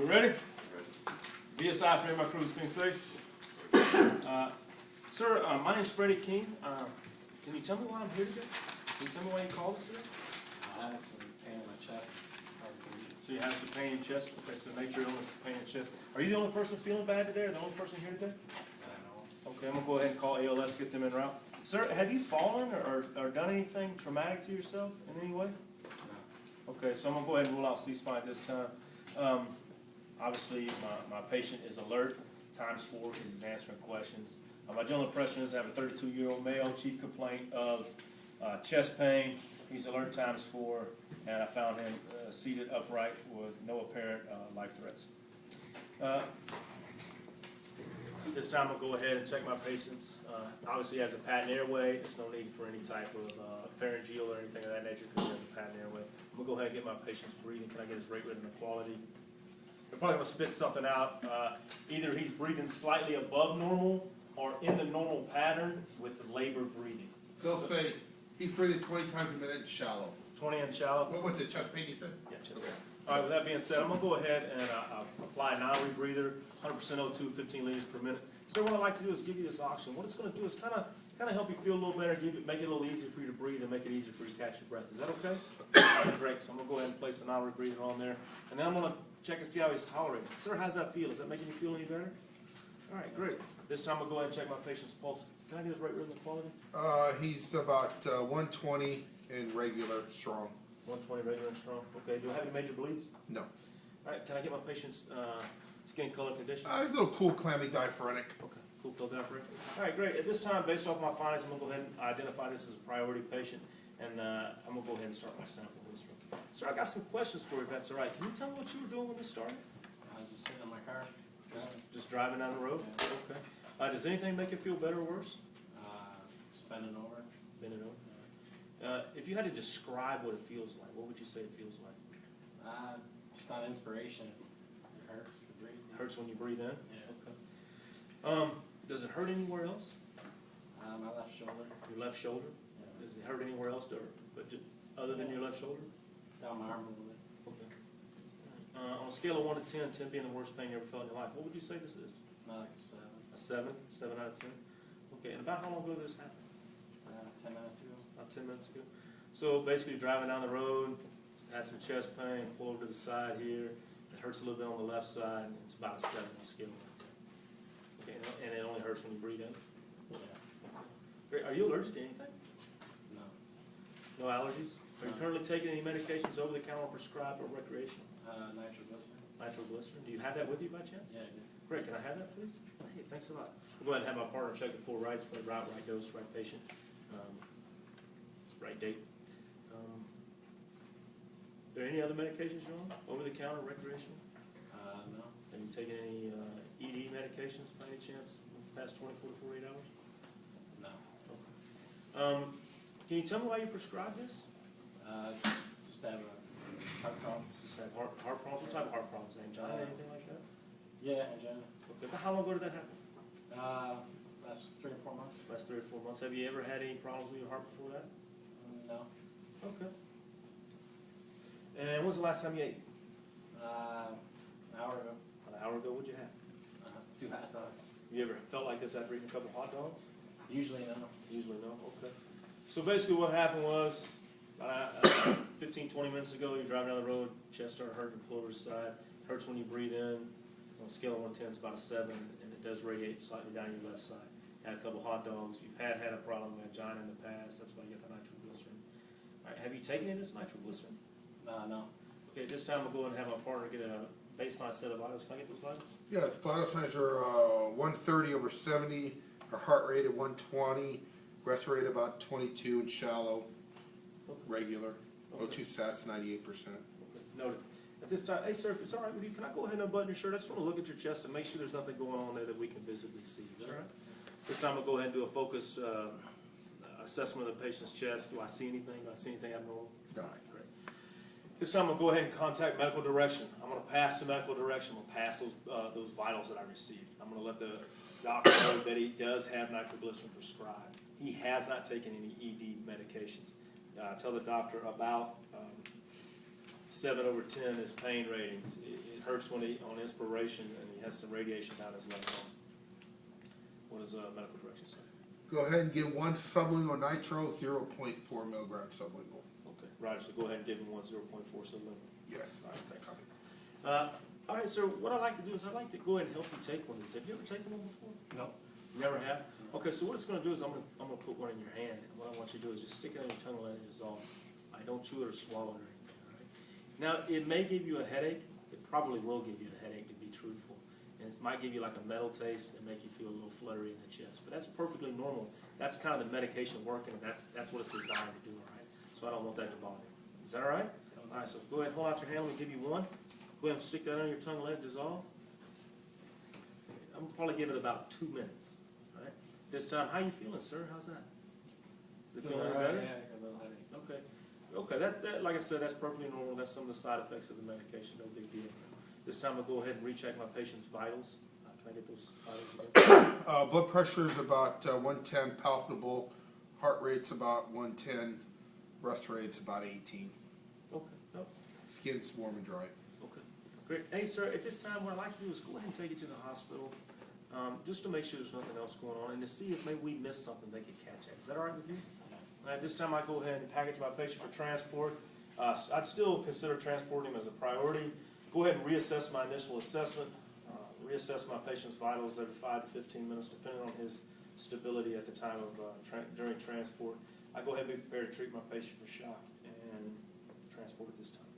we ready? BSI for my crew, sing safe. Sir, my name's Freddie King. Can you tell me why I'm here today? Can you tell me why you called us today? I had some pain in my chest. So you have some pain in your chest? Okay, so nature illness, pain in your chest. Are you the only person feeling bad today, or the only person here today? I know. Okay, I'm going to go ahead and call ALS, get them en route. Sir, have you fallen or done anything traumatic to yourself in any way? No. Okay, so I'm going to go ahead and rule out C-spine at this time. Obviously, my patient is alert. Times 4 is answering questions. My general impression is I have a 32-year-old male, chief complaint of chest pain. He's alert times 4, and I found him seated upright with no apparent life threats. This time I'll go ahead and check my patients. Obviously, he has a patent airway. There's no need for any type of pharyngeal or anything of that nature because he has a patent airway. I'm going to go ahead and get my patient's breathing. Can I get his rate rhythm equality? They're probably going to spit something out. Either he's breathing slightly above normal or in the normal pattern with labored breathing. They'll say he's breathing 20 times a minute shallow. 20 and shallow. What was it, chest pain you said? Yeah, chest pain. All right, with that being said, I'm going to go ahead and apply a non-rebreather, 100% O2, 15 liters per minute. So what I'd like to do is give you this oxygen. What it's going to do is kind of help you feel a little better, make it a little easier for you to breathe, and make it easier for you to catch your breath. Is that okay? All right, great. So I'm going to go ahead and place a non-rebreather on there. And then I'm going to check and see how he's tolerating. Sir, how's that feel? Is that making you feel any better? All right, great. This time I'll go ahead and check my patient's pulse. Can I get his rate rhythm quality? He's about 120 in regular strong. 120 regular and strong. Okay, do I have any major bleeds? No. All right, can I get my patient's skin color condition? He's a little cool, clammy, diaphoretic. Okay, cool, fill down for it. All right, great. At this time, based off my findings, I'm going to go ahead and identify this as a priority patient, and I'm going to go ahead and start my sample history. Sir, I got some questions for you, if that's all right. Can you tell me what you were doing when this started? I was just sitting in my car. Just driving down the road? Yeah. Okay. Does anything make you feel better or worse? Just bending over. Bending over. If you had to describe what it feels like, what would you say it feels like? Just on inspiration. It hurts to breathe. It hurts when you breathe in? Yeah. Okay. Does it hurt anywhere else? My left shoulder. Your left shoulder? Yeah. Does it hurt anywhere else, other than your left shoulder? Down my arm a little bit. Okay. On a scale of 1 to 10, 10 being the worst pain you ever felt in your life, what would you say this is? Like a 7. A 7? 7 out of 10? Okay, and about how long ago did this happen? 10 minutes ago. About 10 minutes ago. So basically driving down the road, had some chest pain, pull over to the side here. It hurts a little bit on the left side, and it's about a 7 on a scale of 1 to 10. Okay, and it only hurts when you breathe in? Yeah. Great. Are you allergic to anything? No. No allergies? Are you currently taking any medications over the counter, prescribed, or recreational? Nitroglycerin. Nitroglycerin. Do you have that with you by chance? Yeah, I did. Great, can I have that, please? Hey, thanks a lot. We'll go ahead and have my partner check the 4 rights, right route, right dose, right patient, right date. Are there any other medications you're on, over the counter, recreational? No. Have you taken any ED medications by any chance in the past 24 to 48 hours? No. Can you tell me why you prescribed this? Just have a heart problem. Just have heart problems? What type of heart problems? Angina, anything like that? Yeah, angina. Okay, but how long ago did that happen? Last 3 or 4 months. Last 3 or 4 months. Have you ever had any problems with your heart before that? No. Okay. And when's the last time you ate? An hour ago. About an hour ago, what'd you have? 2 hot dogs. You ever felt like this after eating a couple hot dogs? Usually no. Usually no. Okay. So basically what happened was, 15, 20 minutes ago, you're driving down the road, chest started hurting, pull over to the side. Hurts when you breathe in. On a scale of 1 to 10, it's about a 7, and it does radiate slightly down your left side. Had a couple hot dogs. You've had a problem with angina in the past. That's why you got the nitroglycerin. All right, have you taken any of this nitroglycerin? No. Okay, this time we'll go ahead and have my partner get a baseline set of vitals. Can I get those vitals? Yeah, the vital signs are 130 over 70, our heart rate at 120, rest rate about 22 and shallow, Okay. regular, Okay. O2 sats 98%. Okay, noted. At this time, hey sir, if it's all right with you, can I go ahead and unbutton your shirt? I just want to look at your chest and make sure there's nothing going on there that we can visibly see. Is that all right? This time I'll go ahead and do a focused assessment of the patient's chest. Do I see anything? Do I see anything abnormal? No. All right, great. This time I'll go ahead and contact medical direction. I'm going to pass to medical direction. I'm going to pass those vitals that I received. I'm going to let the doctor know that he does have nitroglycerin prescribed. He has not taken any ED medications. Tell the doctor about 7/10 is pain ratings. It hurts when on inspiration, and he has some radiation down his left arm. What does medical direction say? Go ahead and give one sublingual nitro, 0.4 milligrams sublingual. Okay, Roger, so go ahead and give him 0.4 sublingual. Yes. All right, thanks. All right, sir, what I'd like to do is I'd like to go ahead and help you take one of these. Have you ever taken one before? No. You never have? Okay, so what it's gonna do is I'm gonna put one in your hand, and what I want you to do is just stick it on your tongue and let it dissolve. I don't chew it or swallow it or anything, all right? Now, it may give you a headache. It probably will give you a headache, to be truthful. And it might give you like a metal taste and make you feel a little fluttery in the chest. But that's perfectly normal. That's kind of the medication working, and that's what it's designed to do, all right? So I don't want that to bother you. Is that all right? All right, so go ahead and hold out your hand. Let me give you one. Go ahead and stick that on your tongue and let it dissolve. I'm gonna probably give it about 2 minutes. All right. This time, how you feeling, sir? How's that? Is it feeling any better? Yeah, I got a little headache. Okay. Okay. That, like I said, that's perfectly normal. That's some of the side effects of the medication. No big deal. This time, I'll go ahead and recheck my patient's vitals. Can I get those vitals again? Blood pressure is about 110, palpable. Heart rate's about 110. Breath rate's about 18. Okay. No. Skin's warm and dry. Okay. Great. Hey, sir. At this time, what I'd like to do is go ahead and take you to the hospital. Just to make sure there's nothing else going on, and to see if maybe we missed something they could catch at. Is that all right with you? All right, this time I go ahead and package my patient for transport. I'd still consider transporting him as a priority. Go ahead and reassess my initial assessment. Reassess my patient's vitals every 5 to 15 minutes, depending on his stability at the time of during transport. I go ahead and be prepared to treat my patient for shock and transport at this time.